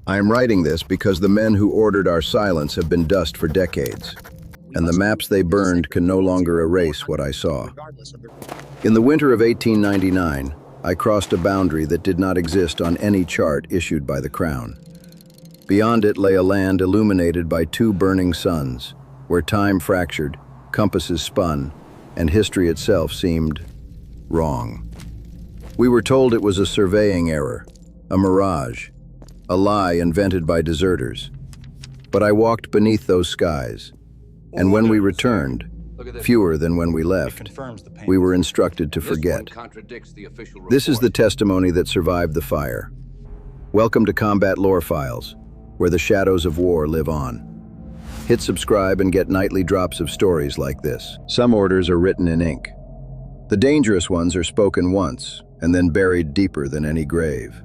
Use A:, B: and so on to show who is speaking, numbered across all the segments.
A: I am writing this because the men who ordered our silence have been dust for decades, and the maps they burned can no longer erase what I saw. In the winter of 1899, I crossed a boundary that did not exist on any chart issued by the Crown. Beyond it lay a land illuminated by two burning suns, where time fractured, compasses spun, and history itself seemed wrong. We were told it was a surveying error, a mirage, a lie invented by deserters. But I walked beneath those skies, and when we returned, fewer than when we left, we were instructed to forget. This is the testimony that survived the fire. Welcome to Combat Lore Files, where the shadows of war live on. Hit subscribe and get nightly drops of stories like this. Some orders are written in ink. The dangerous ones are spoken once and then buried deeper than any grave.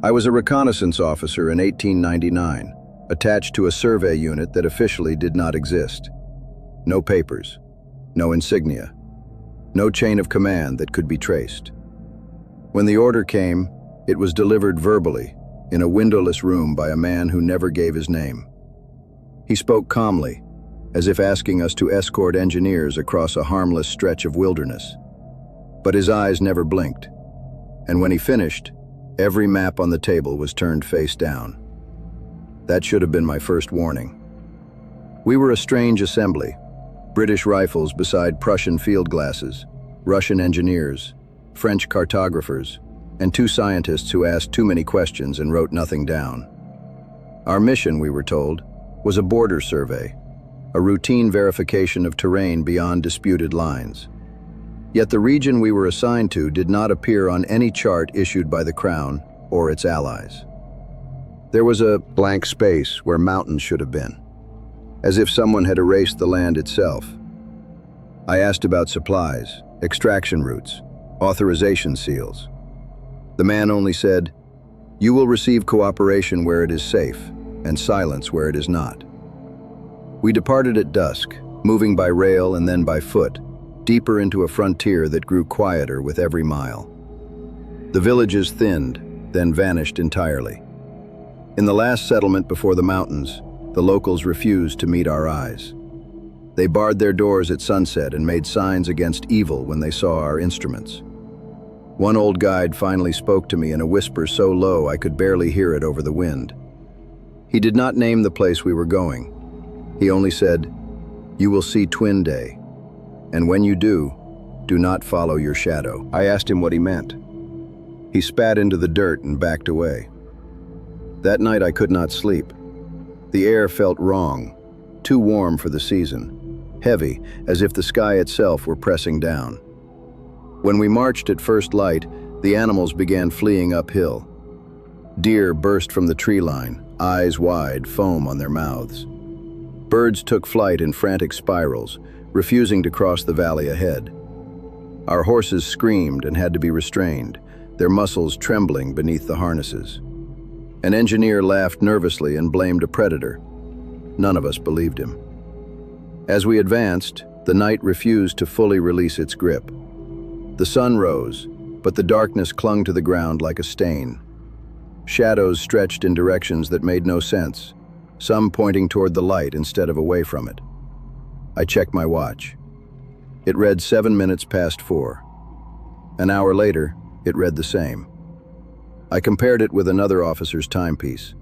A: I was a reconnaissance officer in 1899, attached to a survey unit that officially did not exist. No papers, no insignia, no chain of command that could be traced. When the order came, it was delivered verbally, in a windowless room by a man who never gave his name. He spoke calmly, as if asking us to escort engineers across a harmless stretch of wilderness. But his eyes never blinked, and when he finished, every map on the table was turned face down. That should have been my first warning. We were a strange assembly, British rifles beside Prussian field glasses, Russian engineers, French cartographers, and two scientists who asked too many questions and wrote nothing down. Our mission, we were told, was a border survey, a routine verification of terrain beyond disputed lines. Yet the region we were assigned to did not appear on any chart issued by the Crown or its allies. There was a blank space where mountains should have been, as if someone had erased the land itself. I asked about supplies, extraction routes, authorization seals. The man only said, "You will receive cooperation where it is safe, and silence where it is not." We departed at dusk, moving by rail and then by foot, deeper into a frontier that grew quieter with every mile. The villages thinned, then vanished entirely. In the last settlement before the mountains, the locals refused to meet our eyes. They barred their doors at sunset and made signs against evil when they saw our instruments. One old guide finally spoke to me in a whisper so low I could barely hear it over the wind. He did not name the place we were going. He only said, "You will see Twin Day, and when you do not follow your shadow." I asked him what he meant. He spat into the dirt and backed away. That night I could not sleep. The air felt wrong, too warm for the season, heavy, as if the sky itself were pressing down. When we marched at first light, the animals began fleeing uphill. Deer burst from the tree line, eyes wide, foam on their mouths. Birds took flight in frantic spirals, refusing to cross the valley ahead. Our horses screamed and had to be restrained, their muscles trembling beneath the harnesses. An engineer laughed nervously and blamed a predator. None of us believed him. As we advanced, the night refused to fully release its grip. The sun rose, but the darkness clung to the ground like a stain. Shadows stretched in directions that made no sense, some pointing toward the light instead of away from it. I checked my watch. It read 7 minutes past 4. An hour later, it read the same. I compared it with another officer's timepiece.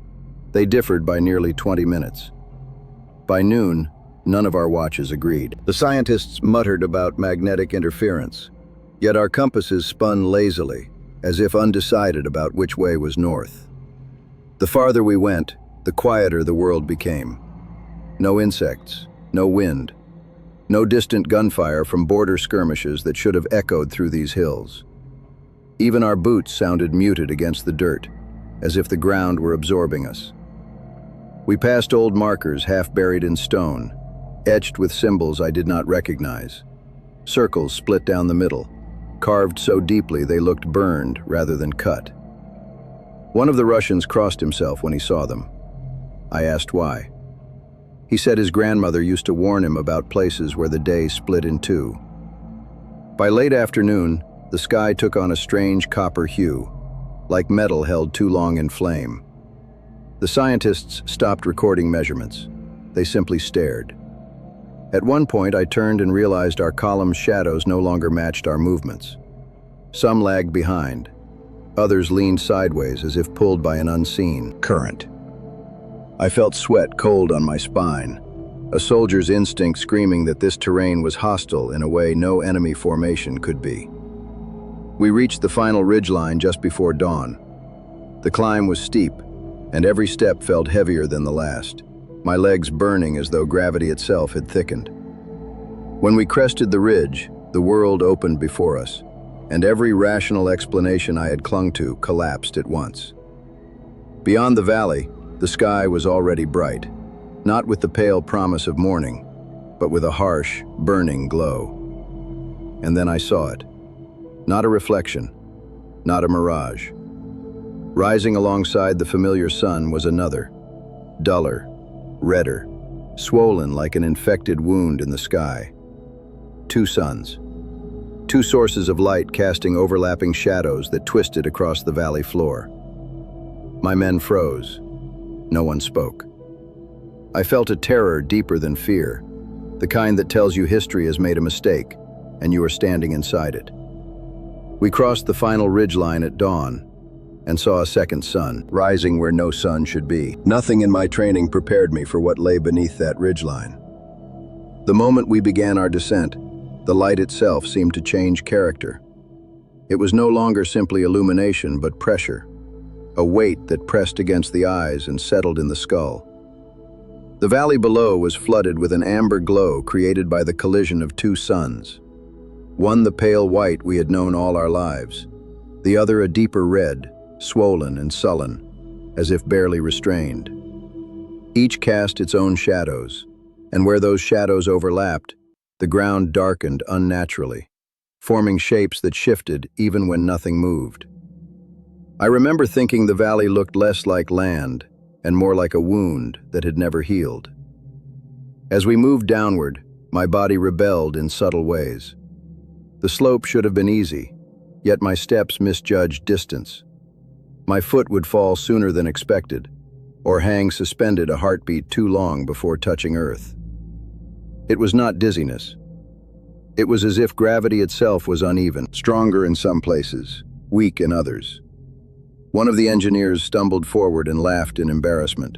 A: They differed by nearly 20 minutes. By noon, none of our watches agreed. The scientists muttered about magnetic interference, yet our compasses spun lazily, as if undecided about which way was north. The farther we went, the quieter the world became. No insects, no wind, no distant gunfire from border skirmishes that should have echoed through these hills. Even our boots sounded muted against the dirt, as if the ground were absorbing us. We passed old markers half buried in stone, etched with symbols I did not recognize. Circles split down the middle, carved so deeply they looked burned rather than cut. One of the Russians crossed himself when he saw them. I asked why. He said his grandmother used to warn him about places where the day split in two. By late afternoon, the sky took on a strange copper hue, like metal held too long in flame. The scientists stopped recording measurements. They simply stared. At one point, I turned and realized our column's shadows no longer matched our movements. Some lagged behind. Others leaned sideways as if pulled by an unseen current. I felt sweat cold on my spine, a soldier's instinct screaming that this terrain was hostile in a way no enemy formation could be. We reached the final ridgeline just before dawn. The climb was steep, and every step felt heavier than the last, my legs burning as though gravity itself had thickened. When we crested the ridge, the world opened before us, and every rational explanation I had clung to collapsed at once. Beyond the valley, the sky was already bright, not with the pale promise of morning, but with a harsh, burning glow. And then I saw it. Not a reflection, not a mirage. Rising alongside the familiar sun was another, duller, redder, swollen like an infected wound in the sky. Two suns. Two sources of light casting overlapping shadows that twisted across the valley floor. My men froze. No one spoke. I felt a terror deeper than fear, the kind that tells you history has made a mistake, and you are standing inside it. We crossed the final ridgeline at dawn, and saw a second sun, rising where no sun should be. Nothing in my training prepared me for what lay beneath that ridgeline. The moment we began our descent, the light itself seemed to change character. It was no longer simply illumination, but pressure, a weight that pressed against the eyes and settled in the skull. The valley below was flooded with an amber glow created by the collision of two suns. One the pale white we had known all our lives, the other a deeper red, swollen and sullen, as if barely restrained. Each cast its own shadows, and where those shadows overlapped, the ground darkened unnaturally, forming shapes that shifted even when nothing moved. I remember thinking the valley looked less like land and more like a wound that had never healed. As we moved downward, my body rebelled in subtle ways. The slope should have been easy, yet my steps misjudged distance. My foot would fall sooner than expected, or hang suspended a heartbeat too long before touching earth. It was not dizziness. It was as if gravity itself was uneven, stronger in some places, weak in others. One of the engineers stumbled forward and laughed in embarrassment,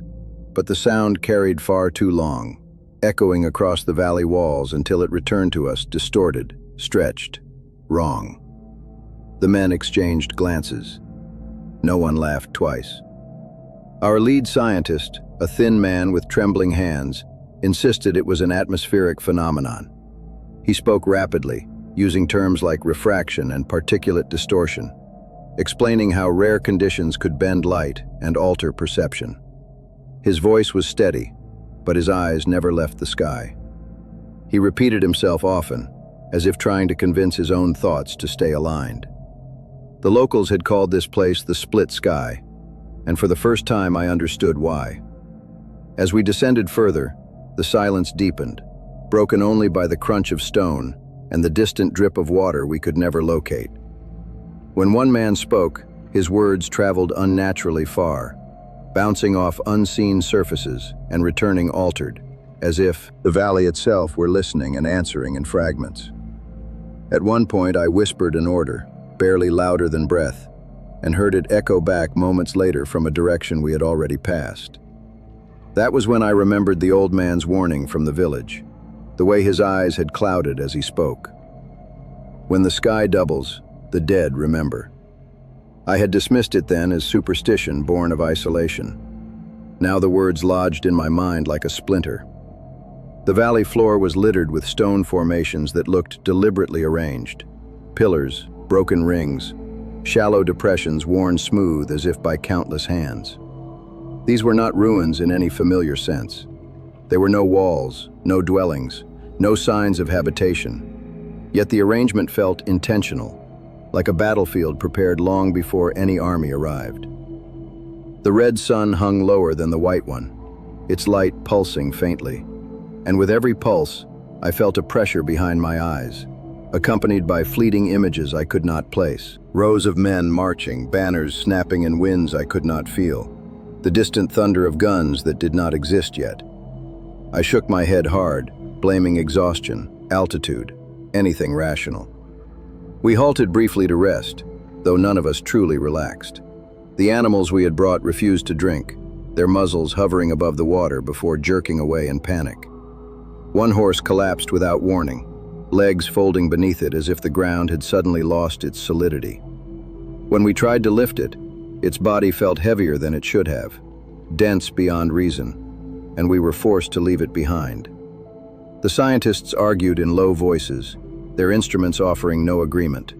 A: but the sound carried far too long, echoing across the valley walls until it returned to us distorted, stretched, wrong. The men exchanged glances. No one laughed twice. Our lead scientist, a thin man with trembling hands, insisted it was an atmospheric phenomenon. He spoke rapidly, using terms like refraction and particulate distortion, explaining how rare conditions could bend light and alter perception. His voice was steady, but his eyes never left the sky. He repeated himself often, as if trying to convince his own thoughts to stay aligned. The locals had called this place the Split Sky, and for the first time I understood why. As we descended further, the silence deepened, broken only by the crunch of stone and the distant drip of water we could never locate. When one man spoke, his words traveled unnaturally far, bouncing off unseen surfaces and returning altered, as if the valley itself were listening and answering in fragments. At one point I whispered an order, barely louder than breath, and heard it echo back moments later from a direction we had already passed. That was when I remembered the old man's warning from the village, the way his eyes had clouded as he spoke. When the sky doubles, the dead remember. I had dismissed it then as superstition born of isolation. Now the words lodged in my mind like a splinter. The valley floor was littered with stone formations that looked deliberately arranged. Pillars, broken rings, shallow depressions worn smooth as if by countless hands. These were not ruins in any familiar sense. There were no walls, no dwellings, no signs of habitation. Yet the arrangement felt intentional, like a battlefield prepared long before any army arrived. The red sun hung lower than the white one, its light pulsing faintly. And with every pulse, I felt a pressure behind my eyes, accompanied by fleeting images I could not place. Rows of men marching, banners snapping in winds I could not feel. the distant thunder of guns that did not exist yet. I shook my head hard, blaming exhaustion, altitude, anything rational. We halted briefly to rest, though none of us truly relaxed. The animals we had brought refused to drink, their muzzles hovering above the water before jerking away in panic. One horse collapsed without warning, legs folding beneath it as if the ground had suddenly lost its solidity. When we tried to lift it, its body felt heavier than it should have, dense beyond reason, and we were forced to leave it behind. The scientists argued in low voices, their instruments offering no agreement.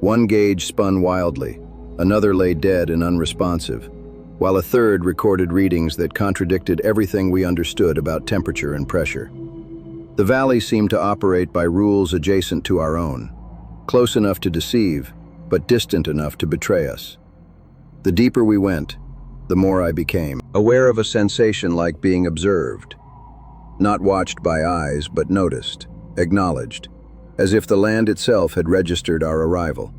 A: One gauge spun wildly, another lay dead and unresponsive, while a third recorded readings that contradicted everything we understood about temperature and pressure. The valley seemed to operate by rules adjacent to our own, close enough to deceive, but distant enough to betray us. The deeper we went, the more I became aware of a sensation like being observed, not watched by eyes, but noticed, acknowledged, as if the land itself had registered our arrival.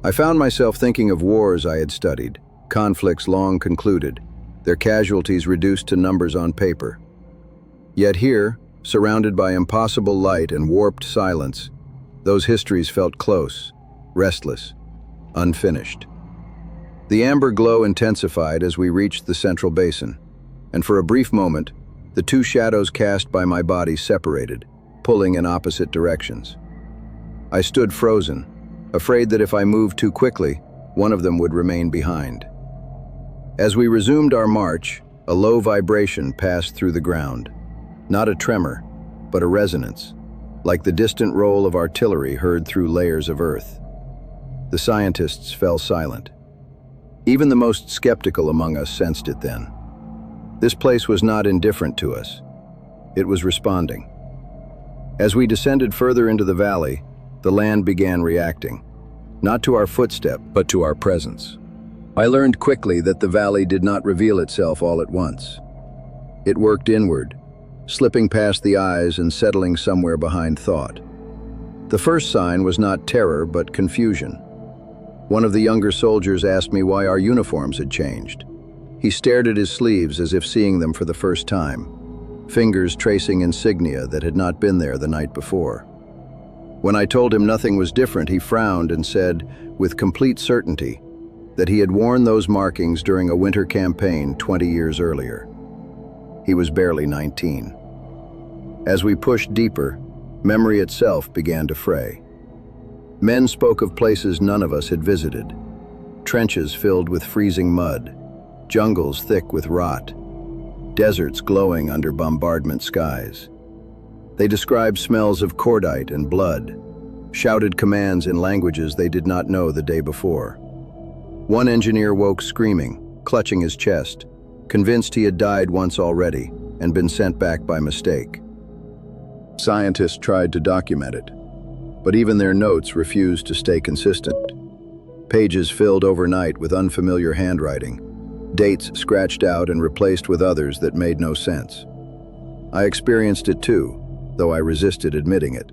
A: I found myself thinking of wars I had studied, conflicts long concluded, their casualties reduced to numbers on paper. Yet here, surrounded by impossible light and warped silence, those histories felt close, restless, unfinished. The amber glow intensified as we reached the central basin, and for a brief moment, the two shadows cast by my body separated, pulling in opposite directions. I stood frozen, afraid that if I moved too quickly, one of them would remain behind. As we resumed our march, a low vibration passed through the ground. Not a tremor, but a resonance, like the distant roll of artillery heard through layers of earth. The scientists fell silent. Even the most skeptical among us sensed it then. This place was not indifferent to us. It was responding. As we descended further into the valley, the land began reacting, not to our footstep, but to our presence. I learned quickly that the valley did not reveal itself all at once. It worked inward, slipping past the eyes and settling somewhere behind thought. The first sign was not terror, but confusion. One of the younger soldiers asked me why our uniforms had changed. He stared at his sleeves as if seeing them for the first time, fingers tracing insignia that had not been there the night before. When I told him nothing was different, he frowned and said, with complete certainty, that he had worn those markings during a winter campaign 20 years earlier. He was barely 19. As we pushed deeper, memory itself began to fray. Men spoke of places none of us had visited, trenches filled with freezing mud, jungles thick with rot, deserts glowing under bombardment skies. They described smells of cordite and blood, shouted commands in languages they did not know the day before. One engineer woke screaming, clutching his chest, convinced he had died once already and been sent back by mistake. Scientists tried to document it, but even their notes refused to stay consistent. Pages filled overnight with unfamiliar handwriting, dates scratched out and replaced with others that made no sense. I experienced it too, though I resisted admitting it.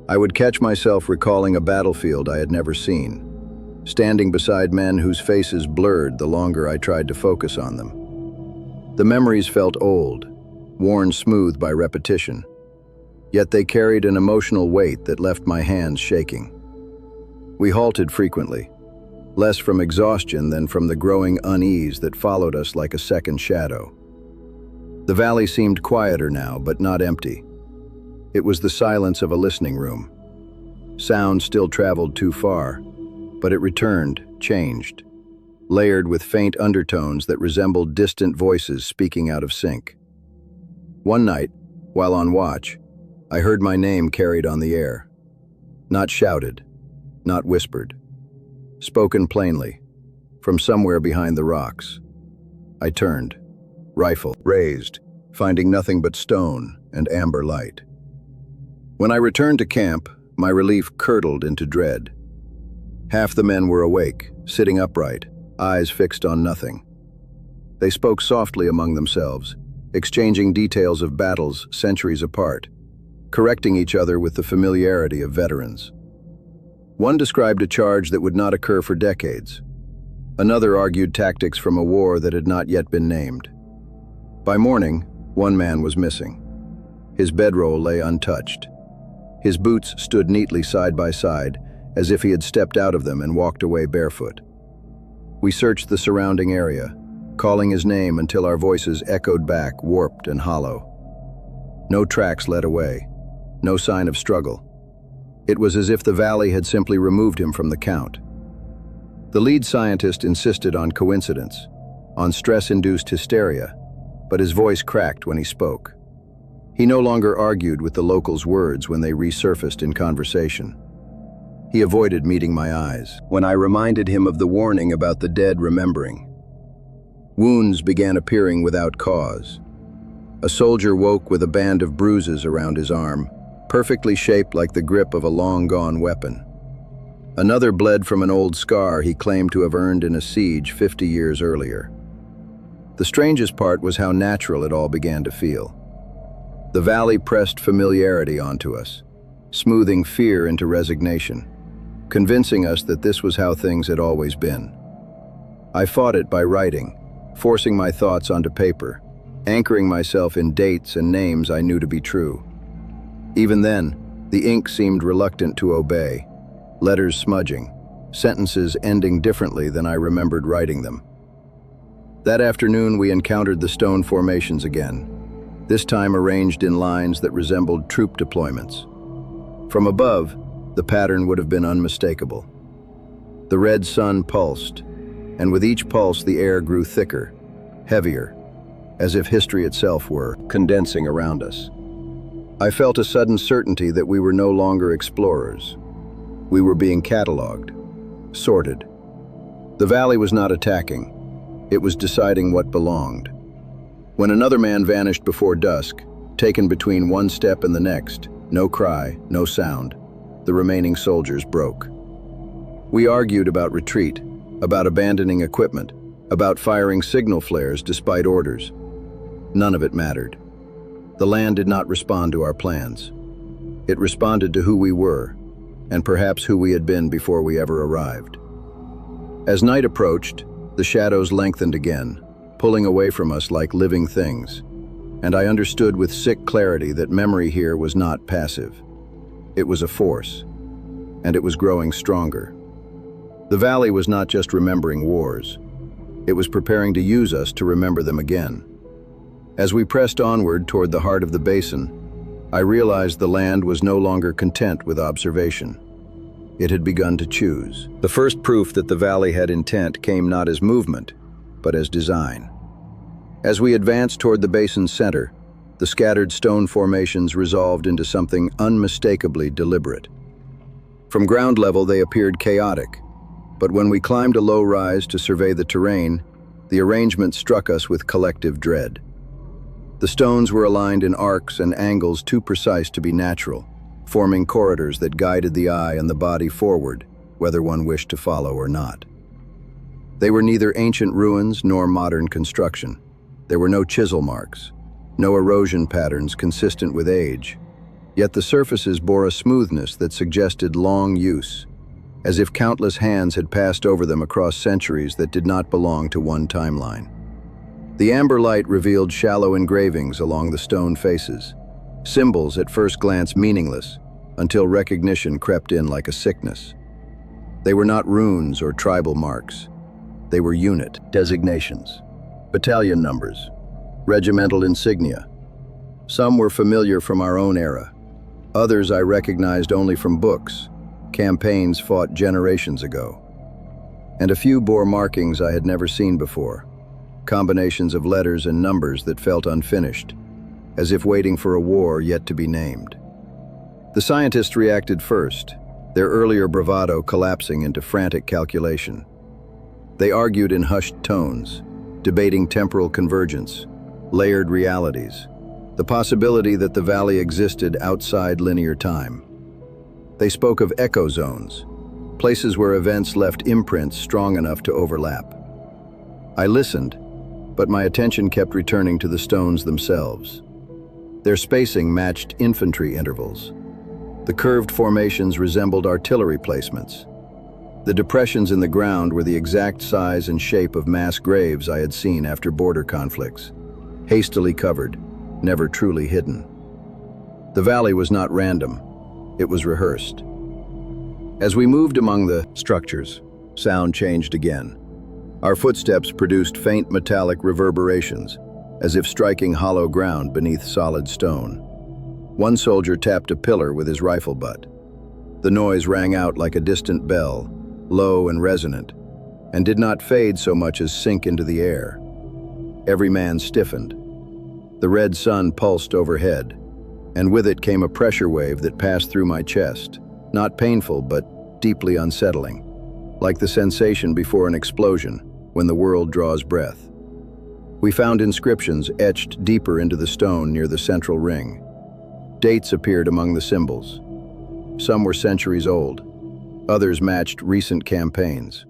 A: I would catch myself recalling a battlefield I had never seen, standing beside men whose faces blurred the longer I tried to focus on them. The memories felt old, worn smooth by repetition, yet they carried an emotional weight that left my hands shaking. We halted frequently, less from exhaustion than from the growing unease that followed us like a second shadow. The valley seemed quieter now, but not empty. It was the silence of a listening room. Sound still traveled too far, but it returned, changed, layered with faint undertones that resembled distant voices speaking out of sync. One night, while on watch, I heard my name carried on the air. Not shouted, not whispered. Spoken plainly, from somewhere behind the rocks. I turned, rifle raised, finding nothing but stone and amber light. When I returned to camp, my relief curdled into dread. Half the men were awake, sitting upright, eyes fixed on nothing. They spoke softly among themselves, exchanging details of battles centuries apart, correcting each other with the familiarity of veterans. One described a charge that would not occur for decades. Another argued tactics from a war that had not yet been named. By morning, one man was missing. His bedroll lay untouched. His boots stood neatly side by side, as if he had stepped out of them and walked away barefoot. We searched the surrounding area, calling his name until our voices echoed back, warped and hollow. No tracks led away, no sign of struggle. It was as if the valley had simply removed him from the count. The lead scientist insisted on coincidence, on stress-induced hysteria, but his voice cracked when he spoke. He no longer argued with the locals' words when they resurfaced in conversation. He avoided meeting my eyes when I reminded him of the warning about the dead remembering. Wounds began appearing without cause. A soldier woke with a band of bruises around his arm, perfectly shaped like the grip of a long-gone weapon. Another bled from an old scar he claimed to have earned in a siege 50 years earlier. The strangest part was how natural it all began to feel. The valley pressed familiarity onto us, smoothing fear into resignation, convincing us that this was how things had always been. I fought it by writing, forcing my thoughts onto paper, anchoring myself in dates and names I knew to be true. Even then, the ink seemed reluctant to obey, letters smudging, sentences ending differently than I remembered writing them. That afternoon we encountered the stone formations again, this time arranged in lines that resembled troop deployments. From above, the pattern would have been unmistakable. The red sun pulsed, and with each pulse the air grew thicker, heavier, as if history itself were condensing around us. I felt a sudden certainty that we were no longer explorers. We were being catalogued, sorted. The valley was not attacking. It was deciding what belonged. When another man vanished before dusk, taken between one step and the next, no cry, no sound, the remaining soldiers broke. We argued about retreat, about abandoning equipment, about firing signal flares despite orders. None of it mattered. The land did not respond to our plans. It responded to who we were, and perhaps who we had been before we ever arrived. As night approached, the shadows lengthened again, pulling away from us like living things, and I understood with sick clarity that memory here was not passive. It was a force, and it was growing stronger. The valley was not just remembering wars. It was preparing to use us to remember them again. As we pressed onward toward the heart of the basin, I realized the land was no longer content with observation. It had begun to choose. The first proof that the valley had intent came not as movement, but as design. As we advanced toward the basin's center, the scattered stone formations resolved into something unmistakably deliberate. From ground level, they appeared chaotic, but when we climbed a low rise to survey the terrain, the arrangement struck us with collective dread. The stones were aligned in arcs and angles too precise to be natural, forming corridors that guided the eye and the body forward, whether one wished to follow or not. They were neither ancient ruins nor modern construction. There were no chisel marks, no erosion patterns consistent with age, yet the surfaces bore a smoothness that suggested long use, as if countless hands had passed over them across centuries that did not belong to one timeline. The amber light revealed shallow engravings along the stone faces, symbols at first glance meaningless, until recognition crept in like a sickness. They were not runes or tribal marks. They were unit designations, battalion numbers, regimental insignia. Some were familiar from our own era. Others I recognized only from books, campaigns fought generations ago. And a few bore markings I had never seen before, combinations of letters and numbers that felt unfinished, as if waiting for a war yet to be named. The scientists reacted first, their earlier bravado collapsing into frantic calculation. They argued in hushed tones, debating temporal convergence, layered realities, the possibility that the valley existed outside linear time. They spoke of echo zones, places where events left imprints strong enough to overlap. I listened, but my attention kept returning to the stones themselves. Their spacing matched infantry intervals. The curved formations resembled artillery placements. The depressions in the ground were the exact size and shape of mass graves I had seen after border conflicts, hastily covered, never truly hidden. The valley was not random, it was rehearsed. As we moved among the structures, sound changed again. Our footsteps produced faint metallic reverberations, as if striking hollow ground beneath solid stone. One soldier tapped a pillar with his rifle butt. The noise rang out like a distant bell, low and resonant, and did not fade so much as sink into the air. Every man stiffened. The red sun pulsed overhead, and with it came a pressure wave that passed through my chest, not painful but deeply unsettling, like the sensation before an explosion when the world draws breath. We found inscriptions etched deeper into the stone near the central ring. Dates appeared among the symbols. Some were centuries old. Others matched recent campaigns.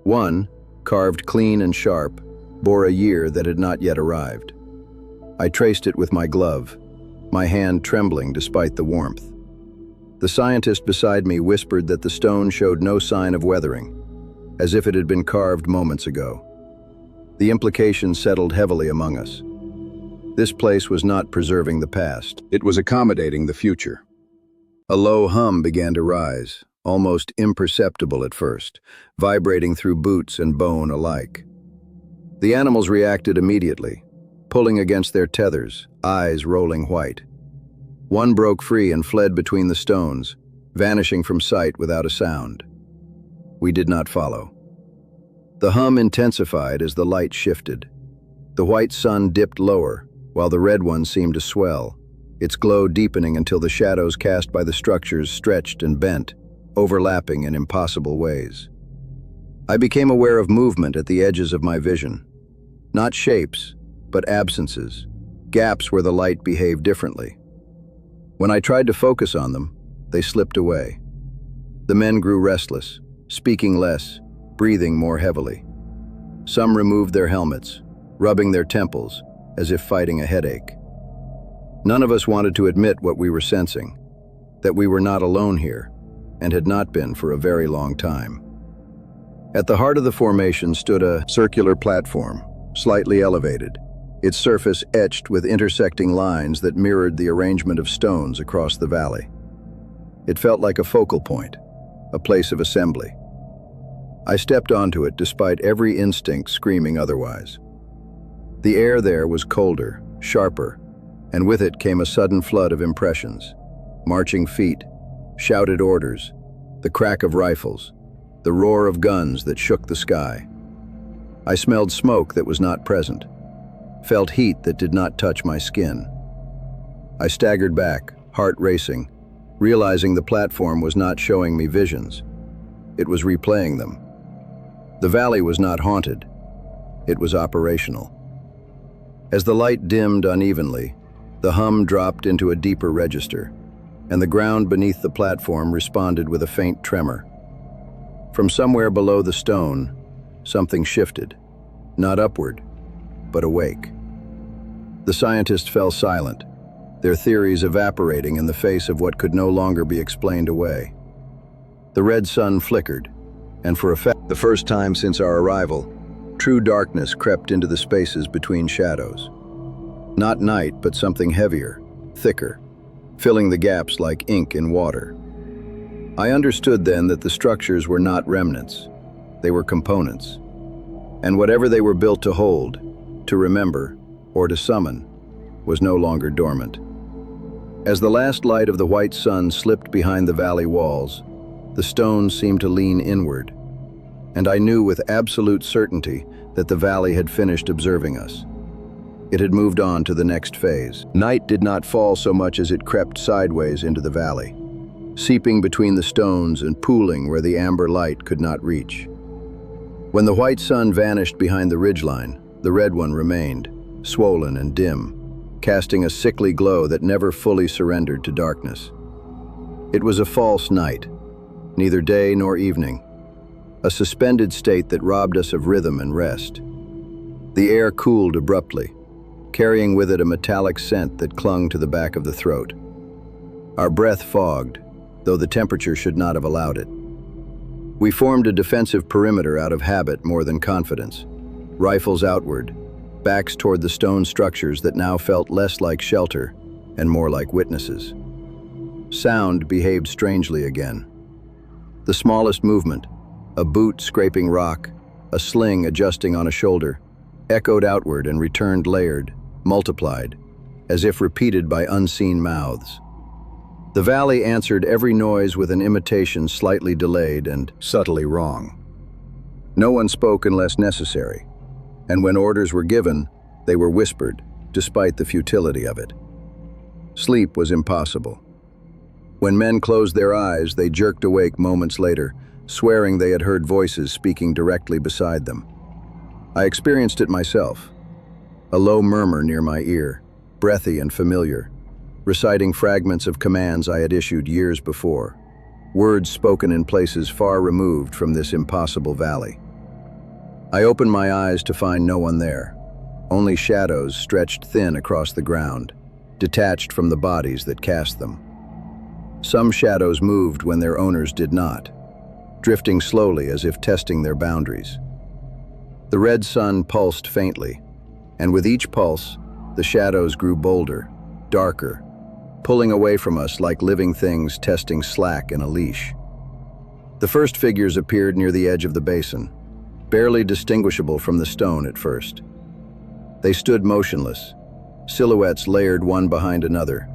A: One, carved clean and sharp, bore a year that had not yet arrived. I traced it with my glove, my hand trembling despite the warmth. The scientist beside me whispered that the stone showed no sign of weathering, as if it had been carved moments ago. The implications settled heavily among us. This place was not preserving the past. It was accommodating the future. A low hum began to rise, almost imperceptible at first, vibrating through boots and bone alike. The animals reacted immediately, pulling against their tethers, eyes rolling white. One broke free and fled between the stones, vanishing from sight without a sound. We did not follow. The hum intensified as the light shifted. The white sun dipped lower, while the red one seemed to swell, its glow deepening until the shadows cast by the structures stretched and bent, overlapping in impossible ways. I became aware of movement at the edges of my vision. Not shapes, but absences, gaps where the light behaved differently. When I tried to focus on them, they slipped away. The men grew restless, speaking less, breathing more heavily. Some removed their helmets, rubbing their temples as if fighting a headache. None of us wanted to admit what we were sensing, that we were not alone here, and had not been for a very long time. At the heart of the formation stood a circular platform, slightly elevated, its surface etched with intersecting lines that mirrored the arrangement of stones across the valley. It felt like a focal point, a place of assembly. I stepped onto it despite every instinct screaming otherwise. The air there was colder, sharper, and with it came a sudden flood of impressions. Marching feet, shouted orders, the crack of rifles, the roar of guns that shook the sky. I smelled smoke that was not present, felt heat that did not touch my skin. I staggered back, heart racing, realizing the platform was not showing me visions. It was replaying them. The valley was not haunted. It was operational. As the light dimmed unevenly, the hum dropped into a deeper register, and the ground beneath the platform responded with a faint tremor. From somewhere below the stone, something shifted, not upward, but awake. The scientists fell silent, their theories evaporating in the face of what could no longer be explained away. The red sun flickered, and for the first time since our arrival, true darkness crept into the spaces between shadows. Not night, but something heavier, thicker, filling the gaps like ink in water. I understood then that the structures were not remnants, they were components. And whatever they were built to hold, to remember, or to summon, was no longer dormant. As the last light of the white sun slipped behind the valley walls, the stones seemed to lean inward, and I knew with absolute certainty that the valley had finished observing us. It had moved on to the next phase. Night did not fall so much as it crept sideways into the valley, seeping between the stones and pooling where the amber light could not reach. When the white sun vanished behind the ridgeline, the red one remained, swollen and dim, casting a sickly glow that never fully surrendered to darkness. It was a false night, neither day nor evening, a suspended state that robbed us of rhythm and rest. The air cooled abruptly, carrying with it a metallic scent that clung to the back of the throat. Our breath fogged, though the temperature should not have allowed it. We formed a defensive perimeter out of habit more than confidence. Rifles outward, backs toward the stone structures that now felt less like shelter and more like witnesses. Sound behaved strangely again. The smallest movement, a boot scraping rock, a sling adjusting on a shoulder, echoed outward and returned layered, multiplied, as if repeated by unseen mouths. The valley answered every noise with an imitation slightly delayed and subtly wrong. No one spoke unless necessary, and when orders were given, they were whispered, despite the futility of it. Sleep was impossible. When men closed their eyes, they jerked awake moments later, swearing they had heard voices speaking directly beside them. I experienced it myself. A low murmur near my ear, breathy and familiar, reciting fragments of commands I had issued years before, words spoken in places far removed from this impossible valley. I opened my eyes to find no one there, only shadows stretched thin across the ground, detached from the bodies that cast them. Some shadows moved when their owners did not, drifting slowly as if testing their boundaries. The red sun pulsed faintly, and with each pulse, the shadows grew bolder, darker, pulling away from us like living things testing slack in a leash. The first figures appeared near the edge of the basin, barely distinguishable from the stone at first. They stood motionless, silhouettes layered one behind another,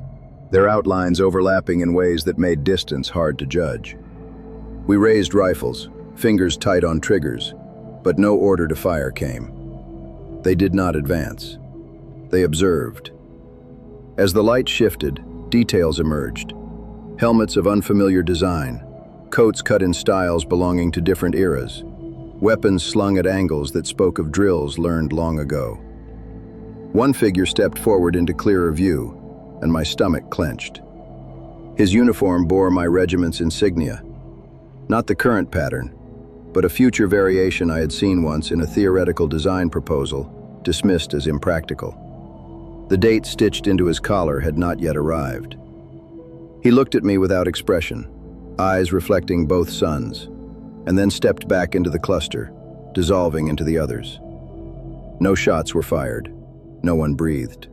A: their outlines overlapping in ways that made distance hard to judge. We raised rifles, fingers tight on triggers, but no order to fire came. They did not advance. They observed. As the light shifted, details emerged. Helmets of unfamiliar design, coats cut in styles belonging to different eras, weapons slung at angles that spoke of drills learned long ago. One figure stepped forward into clearer view, and my stomach clenched. His uniform bore my regiment's insignia, not the current pattern, but a future variation I had seen once in a theoretical design proposal, dismissed as impractical. The date stitched into his collar had not yet arrived. He looked at me without expression, eyes reflecting both suns, and then stepped back into the cluster, dissolving into the others. No shots were fired. No one breathed.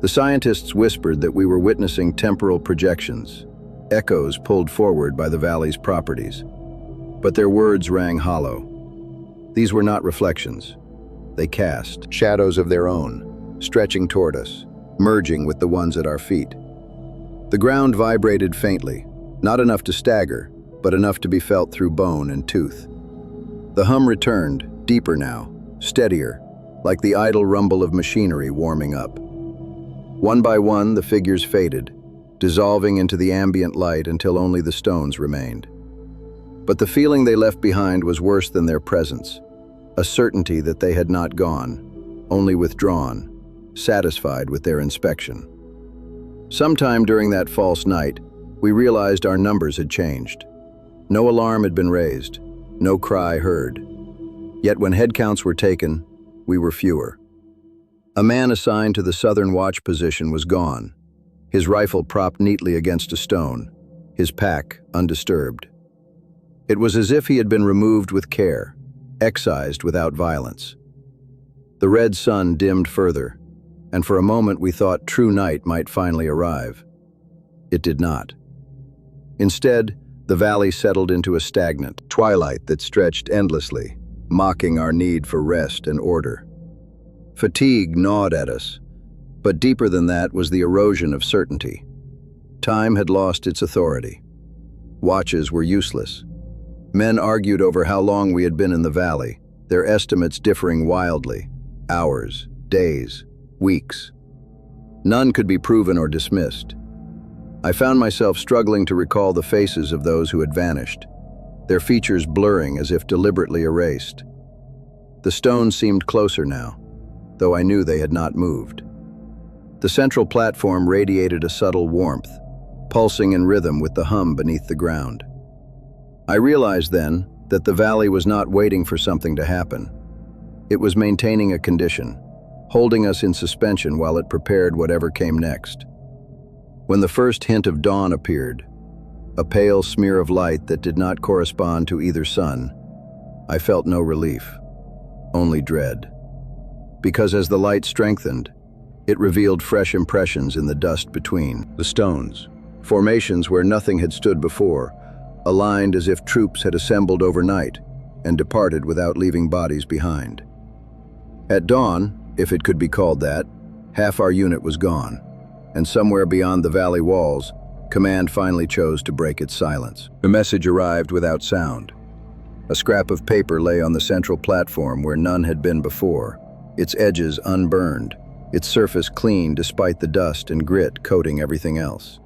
A: The scientists whispered that we were witnessing temporal projections, echoes pulled forward by the valley's properties. But their words rang hollow. These were not reflections. They cast shadows of their own, stretching toward us, merging with the ones at our feet. The ground vibrated faintly, not enough to stagger, but enough to be felt through bone and tooth. The hum returned, deeper now, steadier, like the idle rumble of machinery warming up. One by one, the figures faded, dissolving into the ambient light until only the stones remained. But the feeling they left behind was worse than their presence, a certainty that they had not gone, only withdrawn, satisfied with their inspection. Sometime during that false night, we realized our numbers had changed. No alarm had been raised, no cry heard. Yet when headcounts were taken, we were fewer. A man assigned to the southern watch position was gone, his rifle propped neatly against a stone, his pack undisturbed. It was as if he had been removed with care, excised without violence. The red sun dimmed further, and for a moment we thought true night might finally arrive. It did not. Instead, the valley settled into a stagnant twilight that stretched endlessly, mocking our need for rest and order. Fatigue gnawed at us, but deeper than that was the erosion of certainty. Time had lost its authority. Watches were useless. Men argued over how long we had been in the valley, their estimates differing wildly, hours, days, weeks. None could be proven or dismissed. I found myself struggling to recall the faces of those who had vanished, their features blurring as if deliberately erased. The stones seemed closer now, though I knew they had not moved. The central platform radiated a subtle warmth, pulsing in rhythm with the hum beneath the ground. I realized then that the valley was not waiting for something to happen. It was maintaining a condition, holding us in suspension while it prepared whatever came next. When the first hint of dawn appeared, a pale smear of light that did not correspond to either sun, I felt no relief, only dread. Because as the light strengthened, it revealed fresh impressions in the dust between the stones, formations where nothing had stood before, aligned as if troops had assembled overnight and departed without leaving bodies behind. At dawn, if it could be called that, half our unit was gone, and somewhere beyond the valley walls, command finally chose to break its silence. The message arrived without sound. A scrap of paper lay on the central platform where none had been before, its edges unburned, its surface clean despite the dust and grit coating everything else.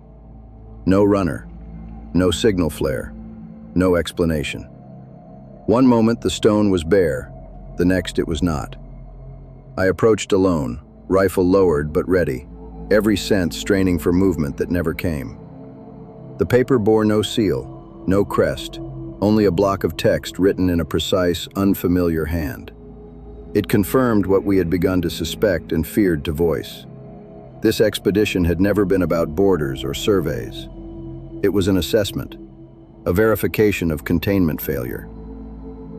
A: No runner, no signal flare, no explanation. One moment the stone was bare, the next it was not. I approached alone, rifle lowered but ready, every sense straining for movement that never came. The paper bore no seal, no crest, only a block of text written in a precise, unfamiliar hand. It confirmed what we had begun to suspect and feared to voice. This expedition had never been about borders or surveys. It was an assessment, a verification of containment failure.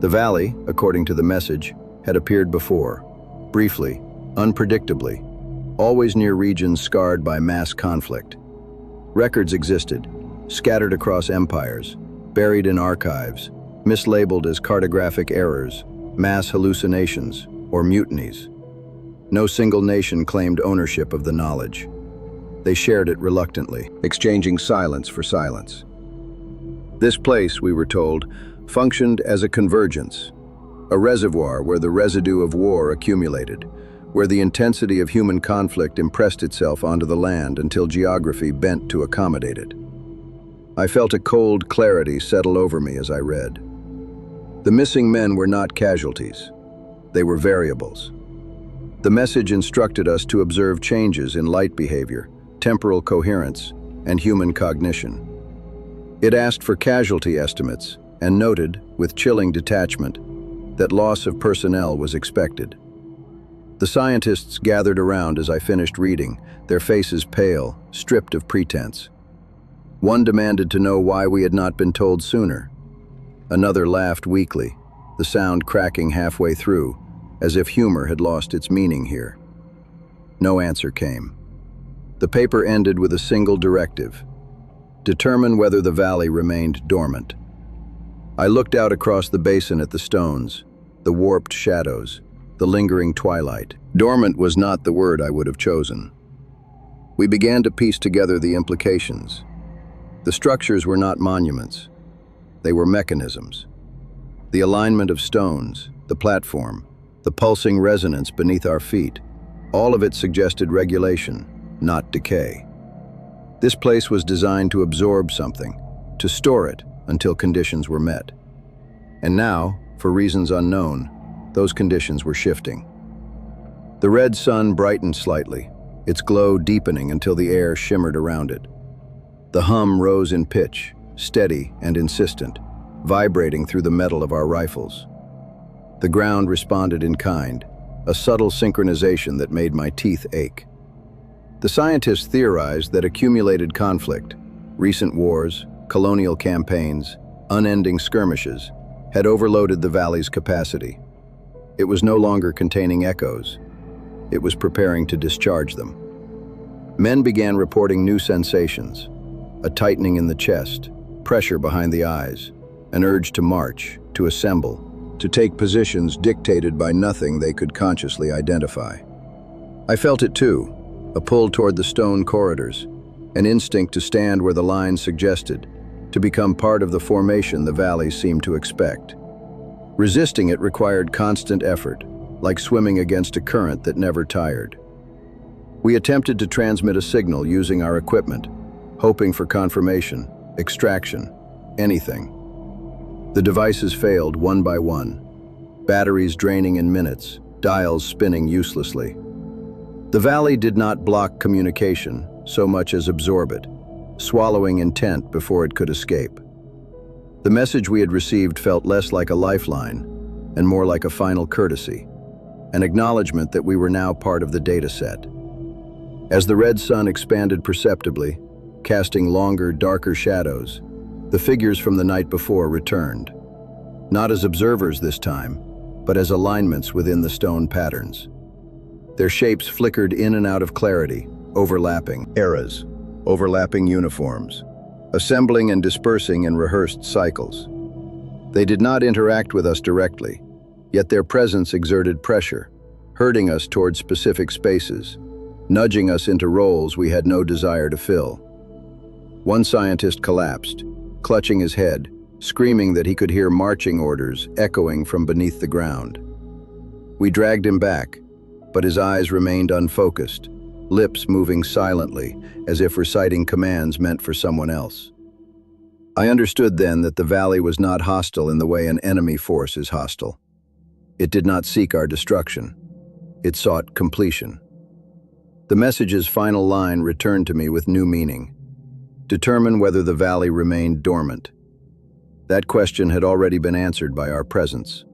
A: The valley, according to the message, had appeared before, briefly, unpredictably, always near regions scarred by mass conflict. Records existed, scattered across empires, buried in archives, mislabeled as cartographic errors, mass hallucinations, or mutinies. No single nation claimed ownership of the knowledge. They shared it reluctantly, exchanging silence for silence. This place, we were told, functioned as a convergence, a reservoir where the residue of war accumulated, where the intensity of human conflict impressed itself onto the land until geography bent to accommodate it. I felt a cold clarity settle over me as I read. The missing men were not casualties. They were variables. The message instructed us to observe changes in light behavior, temporal coherence, and human cognition. It asked for casualty estimates and noted, with chilling detachment, that loss of personnel was expected. The scientists gathered around as I finished reading, their faces pale, stripped of pretense. One demanded to know why we had not been told sooner. Another laughed weakly, the sound cracking halfway through, as if humor had lost its meaning here. No answer came. The paper ended with a single directive: determine whether the valley remained dormant. I looked out across the basin at the stones, the warped shadows, the lingering twilight. Dormant was not the word I would have chosen. We began to piece together the implications. The structures were not monuments. They were mechanisms. The alignment of stones, the platform, the pulsing resonance beneath our feet, all of it suggested regulation, not decay. This place was designed to absorb something, to store it until conditions were met. And now, for reasons unknown, those conditions were shifting. The red sun brightened slightly, its glow deepening until the air shimmered around it. The hum rose in pitch, steady and insistent, vibrating through the metal of our rifles. The ground responded in kind, a subtle synchronization that made my teeth ache. The scientists theorized that accumulated conflict, recent wars, colonial campaigns, unending skirmishes, had overloaded the valley's capacity. It was no longer containing echoes. It was preparing to discharge them. Men began reporting new sensations: a tightening in the chest, pressure behind the eyes, an urge to march, to assemble, to take positions dictated by nothing they could consciously identify. I felt it too, a pull toward the stone corridors, an instinct to stand where the lines suggested, to become part of the formation the valley seemed to expect. Resisting it required constant effort, like swimming against a current that never tired. We attempted to transmit a signal using our equipment, hoping for confirmation, extraction, anything. The devices failed one by one, batteries draining in minutes, dials spinning uselessly. The valley did not block communication so much as absorb it, swallowing intent before it could escape. The message we had received felt less like a lifeline and more like a final courtesy, an acknowledgement that we were now part of the data set. As the red sun expanded perceptibly, casting longer, darker shadows, The figures from the night before returned, not as observers this time, but as alignments within the stone patterns. Their shapes flickered in and out of clarity, overlapping eras, overlapping uniforms, assembling and dispersing in rehearsed cycles. They did not interact with us directly, yet their presence exerted pressure, herding us toward specific spaces, nudging us into roles we had no desire to fill. One scientist collapsed, clutching his head, screaming that he could hear marching orders echoing from beneath the ground. We dragged him back, but his eyes remained unfocused, lips moving silently, as if reciting commands meant for someone else. I understood then that the valley was not hostile in the way an enemy force is hostile. It did not seek our destruction. It sought completion. The message's final line returned to me with new meaning. Determine whether the valley remained dormant. That question had already been answered by our presence.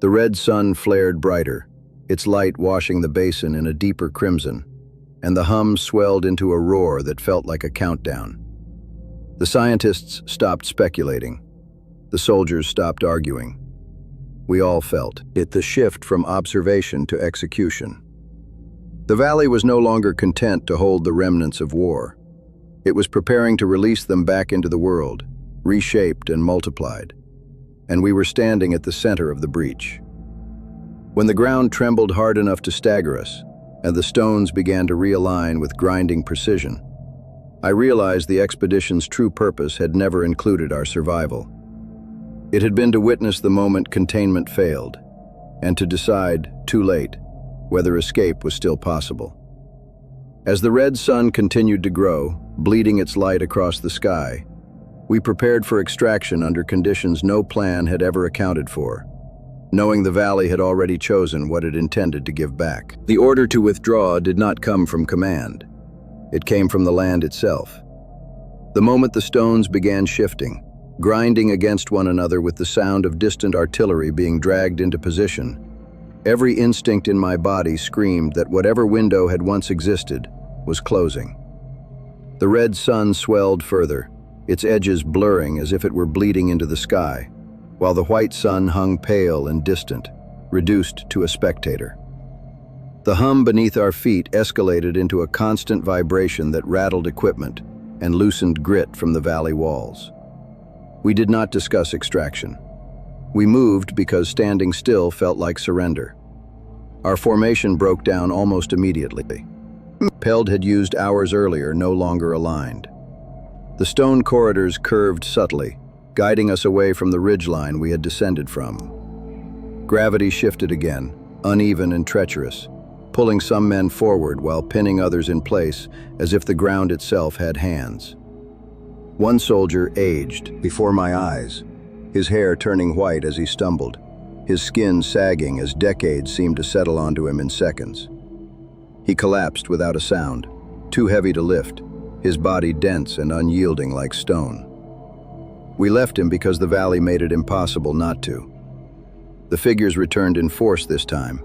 A: The red sun flared brighter, its light washing the basin in a deeper crimson, and the hum swelled into a roar that felt like a countdown. The scientists stopped speculating. The soldiers stopped arguing. We all felt it, the shift from observation to execution. The valley was no longer content to hold the remnants of war. It was preparing to release them back into the world, reshaped and multiplied. And we were standing at the center of the breach. When the ground trembled hard enough to stagger us, and the stones began to realign with grinding precision, I realized the expedition's true purpose had never included our survival. It had been to witness the moment containment failed, and to decide, too late, whether escape was still possible. As the red sun continued to grow, bleeding its light across the sky, we prepared for extraction under conditions no plan had ever accounted for, knowing the valley had already chosen what it intended to give back. The order to withdraw did not come from command. It came from the land itself. The moment the stones began shifting, grinding against one another with the sound of distant artillery being dragged into position, every instinct in my body screamed that whatever window had once existed was closing. The red sun swelled further, its edges blurring as if it were bleeding into the sky, while the white sun hung pale and distant, reduced to a spectator. The hum beneath our feet escalated into a constant vibration that rattled equipment and loosened grit from the valley walls. We did not discuss extraction. We moved because standing still felt like surrender. Our formation broke down almost immediately. Peld had used hours earlier, no longer aligned. The stone corridors curved subtly, guiding us away from the ridgeline we had descended from. Gravity shifted again, uneven and treacherous, pulling some men forward while pinning others in place as if the ground itself had hands. One soldier aged before my eyes, his hair turning white as he stumbled, his skin sagging as decades seemed to settle onto him in seconds. He collapsed without a sound, too heavy to lift, his body dense and unyielding like stone. We left him because the valley made it impossible not to. The figures returned in force this time,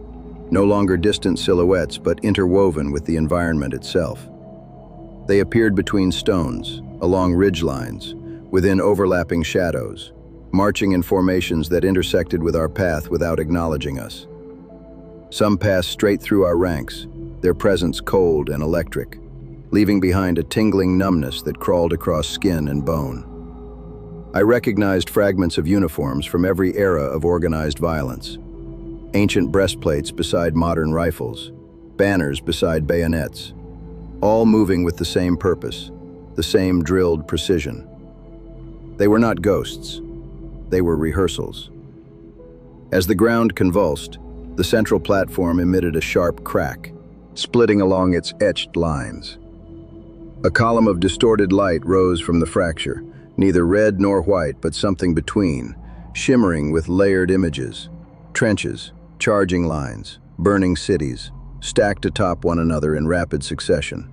A: no longer distant silhouettes but interwoven with the environment itself. They appeared between stones, along ridgelines, within overlapping shadows, marching in formations that intersected with our path without acknowledging us. Some passed straight through our ranks, their presence cold and electric, leaving behind a tingling numbness that crawled across skin and bone. I recognized fragments of uniforms from every era of organized violence. Ancient breastplates beside modern rifles, banners beside bayonets, all moving with the same purpose, the same drilled precision. They were not ghosts. They were rehearsals. As the ground convulsed, the central platform emitted a sharp crack, splitting along its etched lines. A column of distorted light rose from the fracture, neither red nor white, but something between, shimmering with layered images, trenches, charging lines, burning cities, stacked atop one another in rapid succession.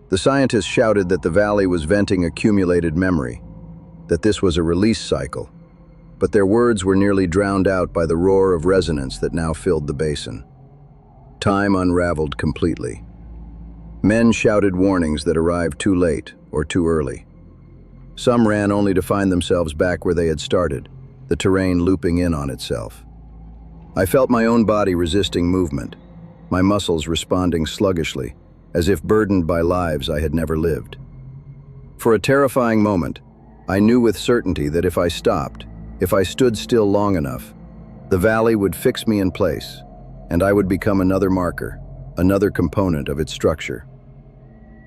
A: The scientists shouted that the valley was venting accumulated memory, that this was a release cycle, but their words were nearly drowned out by the roar of resonance that now filled the basin. Time unraveled completely. Men shouted warnings that arrived too late or too early. Some ran only to find themselves back where they had started, the terrain looping in on itself. I felt my own body resisting movement, my muscles responding sluggishly, as if burdened by lives I had never lived. For a terrifying moment, I knew with certainty that if I stopped, if I stood still long enough, the valley would fix me in place, and I would become another marker, another component of its structure.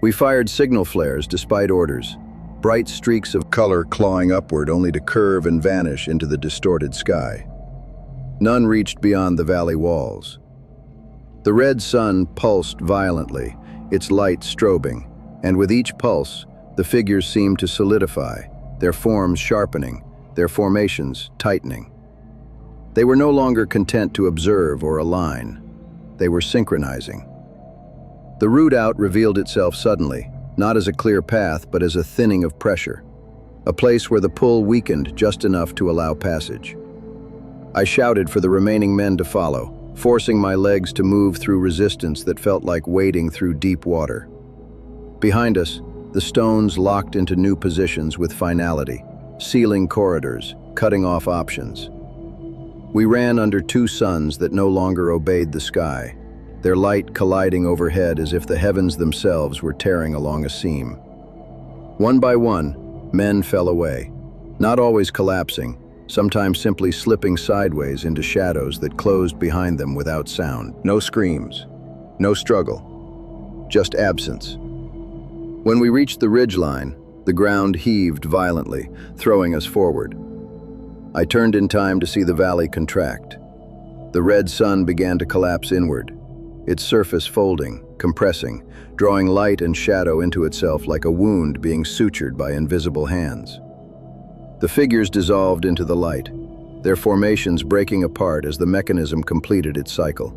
A: We fired signal flares despite orders, bright streaks of color clawing upward only to curve and vanish into the distorted sky. None reached beyond the valley walls. The red sun pulsed violently, its light strobing, and with each pulse, the figures seemed to solidify, their forms sharpening, their formations tightening. They were no longer content to observe or align. They were synchronizing. The route out revealed itself suddenly, not as a clear path, but as a thinning of pressure, a place where the pull weakened just enough to allow passage. I shouted for the remaining men to follow, forcing my legs to move through resistance that felt like wading through deep water. Behind us, the stones locked into new positions with finality, sealing corridors, cutting off options. We ran under two suns that no longer obeyed the sky, their light colliding overhead as if the heavens themselves were tearing along a seam. One by one, men fell away, not always collapsing, sometimes simply slipping sideways into shadows that closed behind them without sound. No screams, no struggle, just absence. When we reached the ridgeline, the ground heaved violently, throwing us forward. I turned in time to see the valley contract. The red sun began to collapse inward, its surface folding, compressing, drawing light and shadow into itself like a wound being sutured by invisible hands. The figures dissolved into the light, their formations breaking apart as the mechanism completed its cycle.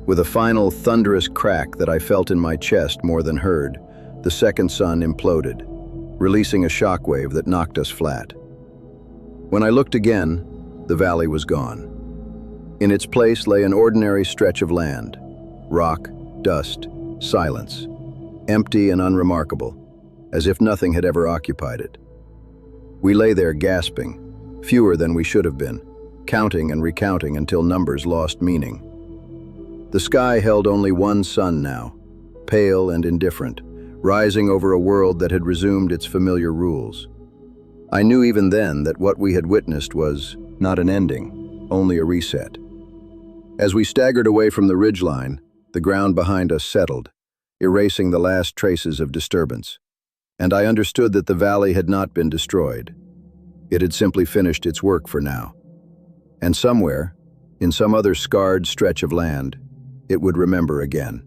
A: With a final thunderous crack that I felt in my chest more than heard, the second sun imploded, releasing a shockwave that knocked us flat. When I looked again, the valley was gone. In its place lay an ordinary stretch of land, rock, dust, silence, empty and unremarkable, as if nothing had ever occupied it. We lay there gasping, fewer than we should have been, counting and recounting until numbers lost meaning. The sky held only one sun now, pale and indifferent, rising over a world that had resumed its familiar rules. I knew even then that what we had witnessed was not an ending, only a reset. As we staggered away from the ridgeline, the ground behind us settled, erasing the last traces of disturbance. And I understood that the valley had not been destroyed. It had simply finished its work for now. And somewhere, in some other scarred stretch of land, it would remember again.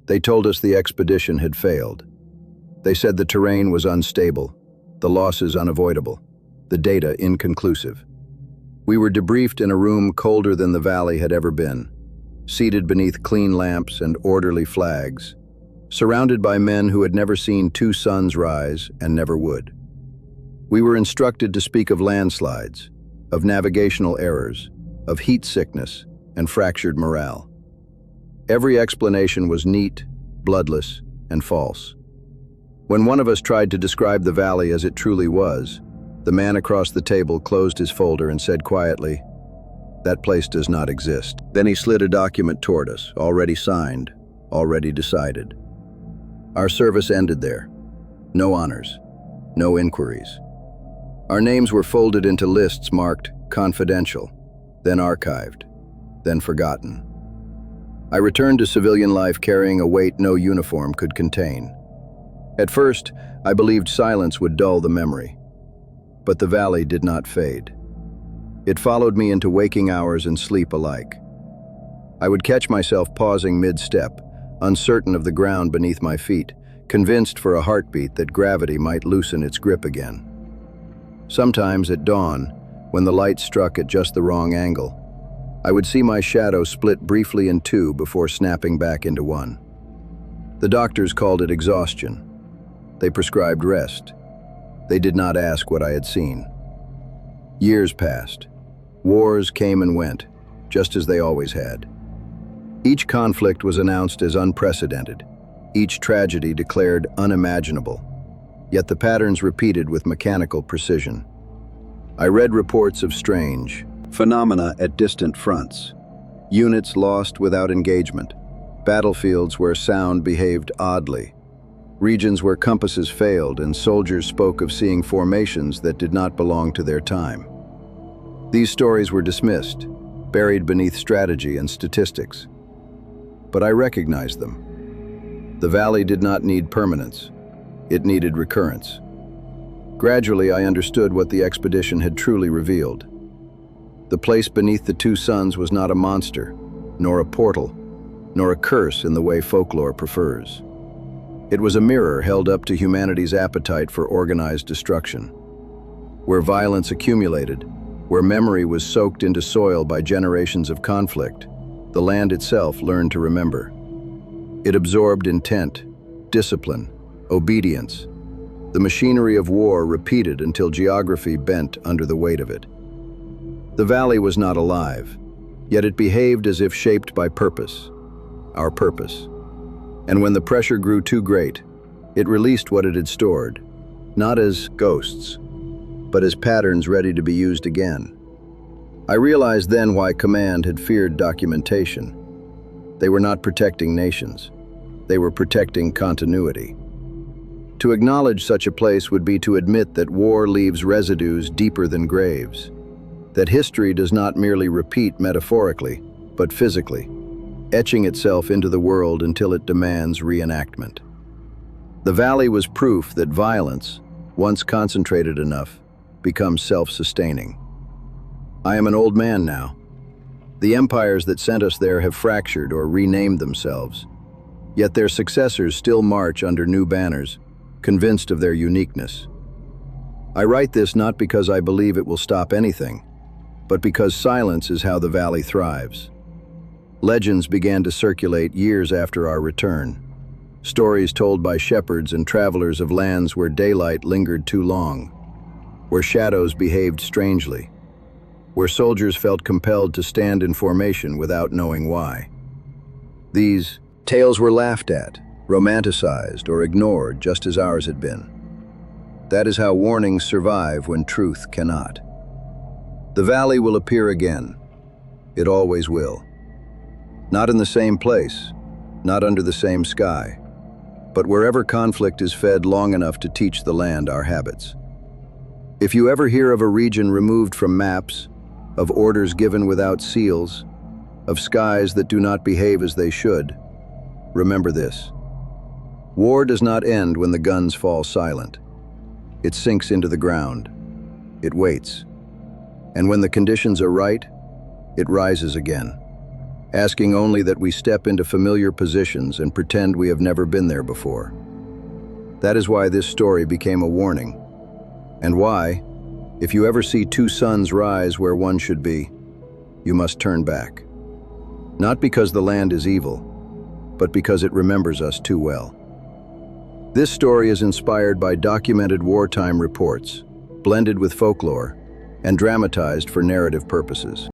A: They told us the expedition had failed. They said the terrain was unstable, the losses unavoidable, the data inconclusive. We were debriefed in a room colder than the valley had ever been, seated beneath clean lamps and orderly flags, surrounded by men who had never seen two suns rise and never would. We were instructed to speak of landslides, of navigational errors, of heat sickness and fractured morale. Every explanation was neat, bloodless, and false. When one of us tried to describe the valley as it truly was, the man across the table closed his folder and said quietly, "That place does not exist." Then he slid a document toward us, already signed, already decided. Our service ended there. No honors, no inquiries. Our names were folded into lists marked confidential, then archived, then forgotten. I returned to civilian life carrying a weight no uniform could contain. At first, I believed silence would dull the memory. But the valley did not fade. It followed me into waking hours and sleep alike. I would catch myself pausing mid-step, uncertain of the ground beneath my feet, convinced for a heartbeat that gravity might loosen its grip again. Sometimes at dawn, when the light struck at just the wrong angle, I would see my shadow split briefly in two before snapping back into one. The doctors called it exhaustion. They prescribed rest. They did not ask what I had seen. Years passed. Wars came and went, just as they always had. Each conflict was announced as unprecedented, each tragedy declared unimaginable. yet the patterns repeated with mechanical precision. I read reports of strange phenomena at distant fronts, units lost without engagement, battlefields where sound behaved oddly, regions where compasses failed and soldiers spoke of seeing formations that did not belong to their time. These stories were dismissed, buried beneath strategy and statistics. But I recognized them. The valley did not need permanence. It needed recurrence. Gradually, I understood what the expedition had truly revealed. The place beneath the two suns was not a monster, nor a portal, nor a curse in the way folklore prefers. It was a mirror held up to humanity's appetite for organized destruction. Where violence accumulated, where memory was soaked into soil by generations of conflict, the land itself learned to remember. It absorbed intent, discipline, obedience. The machinery of war repeated until geography bent under the weight of it. The valley was not alive, yet it behaved as if shaped by purpose, our purpose. And when the pressure grew too great, it released what it had stored, not as ghosts, but as patterns ready to be used again. I realized then why command had feared documentation. They were not protecting nations. They were protecting continuity. To acknowledge such a place would be to admit that war leaves residues deeper than graves, that history does not merely repeat metaphorically, but physically, etching itself into the world until it demands reenactment. The valley was proof that violence, once concentrated enough, becomes self-sustaining. I am an old man now. The empires that sent us there have fractured or renamed themselves, yet their successors still march under new banners, convinced of their uniqueness. I write this not because I believe it will stop anything, but because silence is how the valley thrives. Legends began to circulate years after our return, stories told by shepherds and travelers of lands where daylight lingered too long, where shadows behaved strangely, where soldiers felt compelled to stand in formation without knowing why. These tales were laughed at, romanticized, or ignored just as ours had been. That is how warnings survive when truth cannot. The valley will appear again. It always will. Not in the same place, not under the same sky, but wherever conflict is fed long enough to teach the land our habits. If you ever hear of a region removed from maps, of orders given without seals, of skies that do not behave as they should, remember this. War does not end when the guns fall silent. It sinks into the ground. It waits. And when the conditions are right, it rises again, asking only that we step into familiar positions and pretend we have never been there before. That is why this story became a warning, and why, if you ever see two suns rise where one should be, you must turn back. Not because the land is evil, but because it remembers us too well. This story is inspired by documented wartime reports, blended with folklore, and dramatized for narrative purposes.